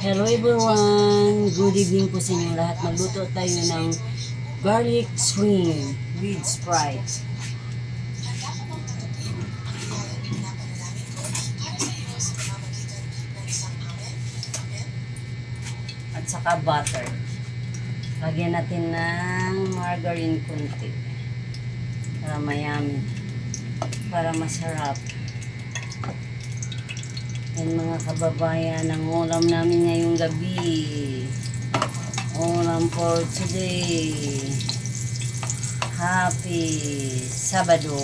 Hello everyone! Good evening po sa inyo lahat. Magluto tayo ng garlic shrimp with Sprite. At saka butter. Lagyan natin ng margarine kunti. Para mayami. Para masarap. Yan mga kababayan, ang ulam namin ngayong gabi. Ulam for today. Happy Sabado.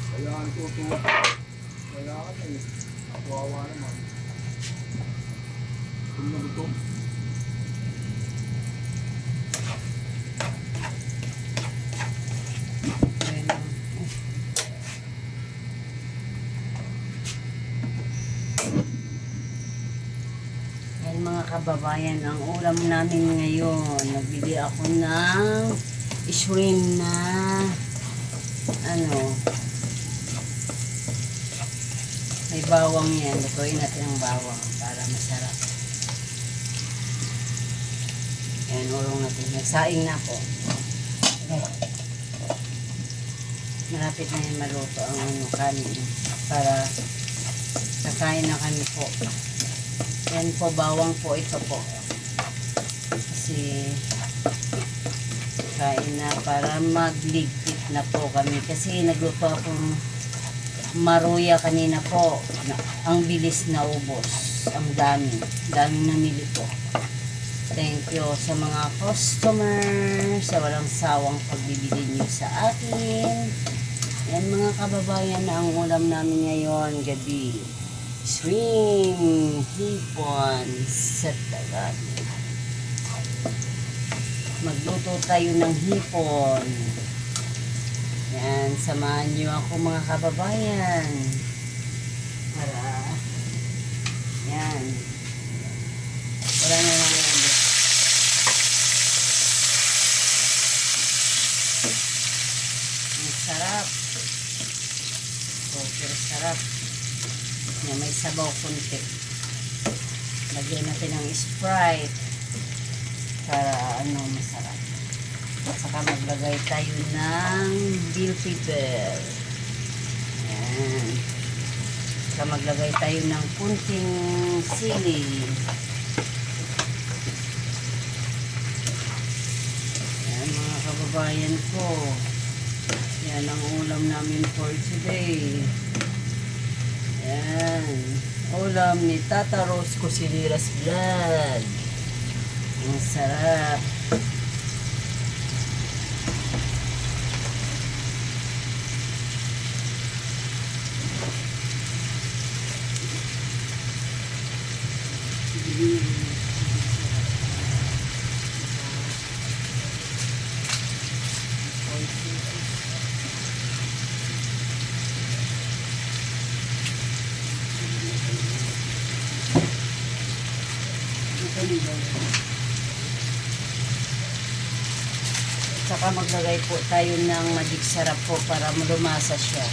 Kailangan tutuwa. Kailangan eh. Kawawa naman. Kung nagutom. Yan mga kababayan, ang ulam namin ngayon. Nagbili ako ng shrimp na may bawang yan. Lutuin natin ang bawang para masarap. Ayan, urong natin. Nagsaing na po. Malapit na yung maluto ang kanin para kakain na kami po. Yan po, bawang po ito po. Kasi kain na para magligpit na po kami. Kasi nagluto akong maruya kanina po. Ang bilis na ubos. Ang daming namili po. Thank you sa mga customer sa walang sawang pagbibili niyo sa akin. Yan mga kababayan, na ang ulam namin ngayon gabi. Shrimp, hipon sa Tagalog. Magluto tayo ng hipon. Yan, samahan niyo ako mga kababayan. Para, yan. Wala na lang yan. Ang sarap. Super sarap. Yan, may sabaw kunti. Lagyan natin ng Sprite. Para masarap. At saka maglagay tayo ng bell pepper. Ayan. Saka maglagay tayo ng kunting sili. Ayan mga kababayan ko. Yan ang ulam namin for today. Ayan. Ulam ni Tata Rose Cosiliras Vlog. Ang sarap. Saka maglagay po tayo ng magic sarap po para lumasa siya.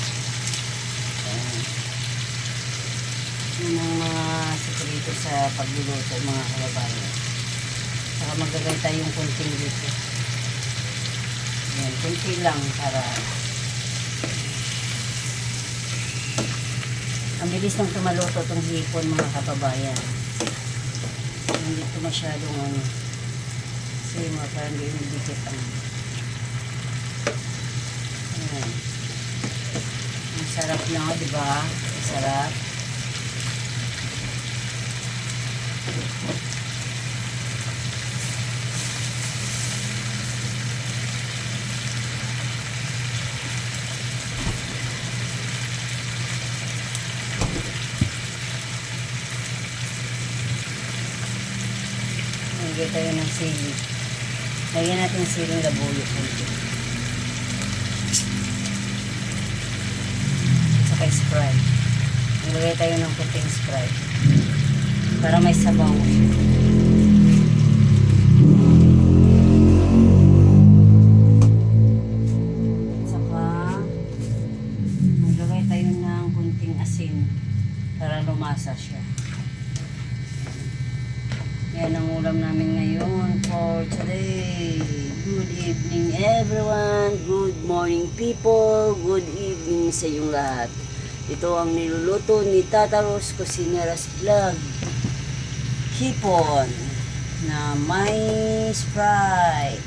Ayan. Yun ang mga sekreto sa pagluluto mga kababayan. Saka maglagay tayong kunting dito. Ayan, kunti lang para ang bilis ng tumaluto itong hipon mga kababayan. Hindi ito masyadong kasi parang hindi umidikit ang ayan. Ang sarap na, diba? Ang sarap. Lagyan tayo ng sili. Lagyan natin siling labuyo. Saka Sprite. Maglagay tayo ng puting Sprite. Para may sabaw. Saka, maglagay tayo ng kunting asin para lumasa siya. Yan ang ulam namin ngayon for today. Good evening everyone. Good morning people. Good evening sa inyong lahat. Ito ang niluluto ni Tata Ros Cocineras Vlog. Hipon na may Sprite.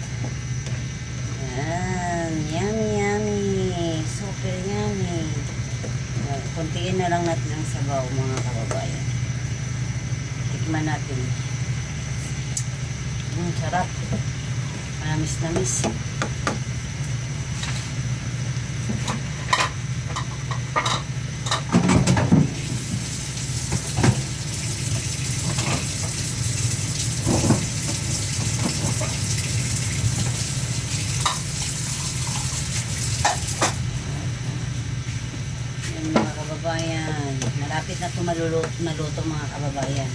Yan. Yummy, yummy. Super yummy. Kuntiin na lang natin ang sabaw mga kababayan. Tikman natin. Sarap. Manamis-namis. Yan mga kababayan. Malapit na ito maluto mga kababayan.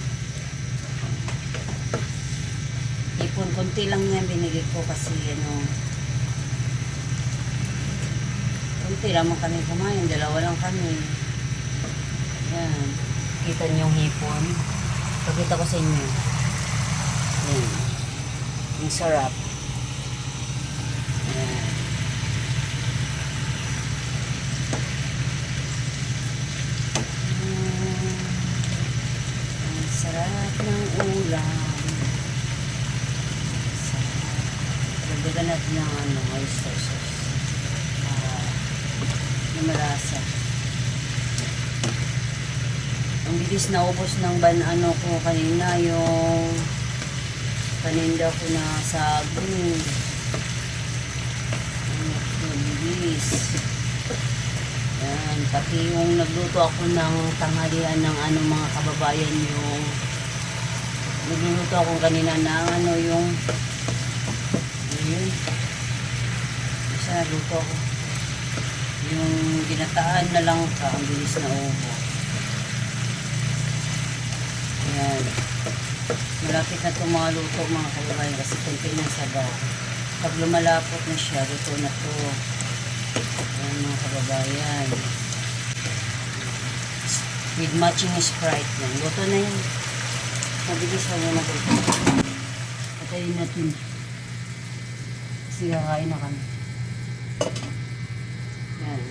Ipon, konti lang yan binigay ko kasi konti lang mo kami kumain, dalawa lang kami. Yan, kita niyo yung hipon. Pakita ko sa inyo. Yan, yung sarap. Yan. Ang sarap ng ulam. Dagdagan natin ng oyster sauce na malasa. Ang bilis na ubos ng ko kanina, yung paninda ko na saging. Ang bilis. Yan, pati yung nagluto ako ng tanghalian ng mga kababayan, yung nagluluto ako kanina ng yung yun. Isa luto ko. Yung ginataan na lang ka, ang bilis na ubo. Ayan. Malapit na ito mga luto mga kababayan kasi kunti ng sabaw. Pag lumalapot na siya, luto na ito. Ayan mga kababayan. With matching Sprite yan. Luto na yan. Mabilis na muna luto. Patayin natin. Kasi kakain na kami. Yan.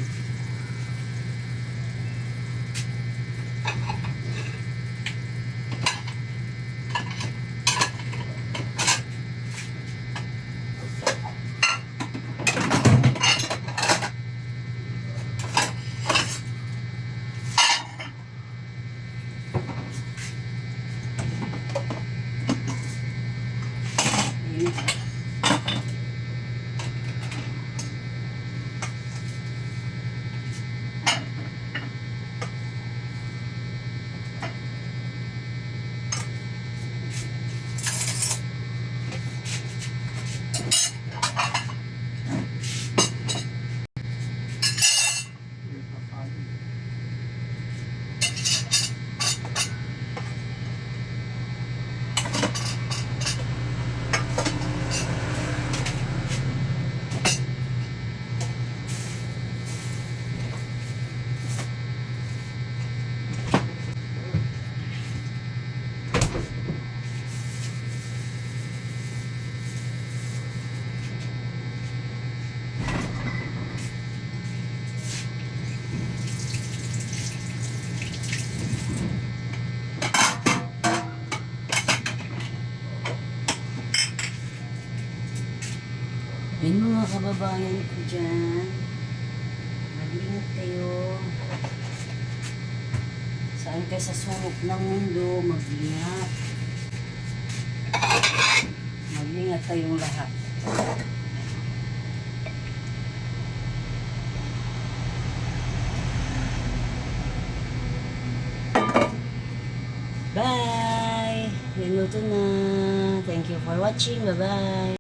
Yan mga kababayan ko dyan. Mag-ingat kayo. Saan kayo sa sulok ng mundo, mag-ingat. Mag-ingat kayong lahat. Bye! Yan luto na. Thank you for watching. Bye-bye.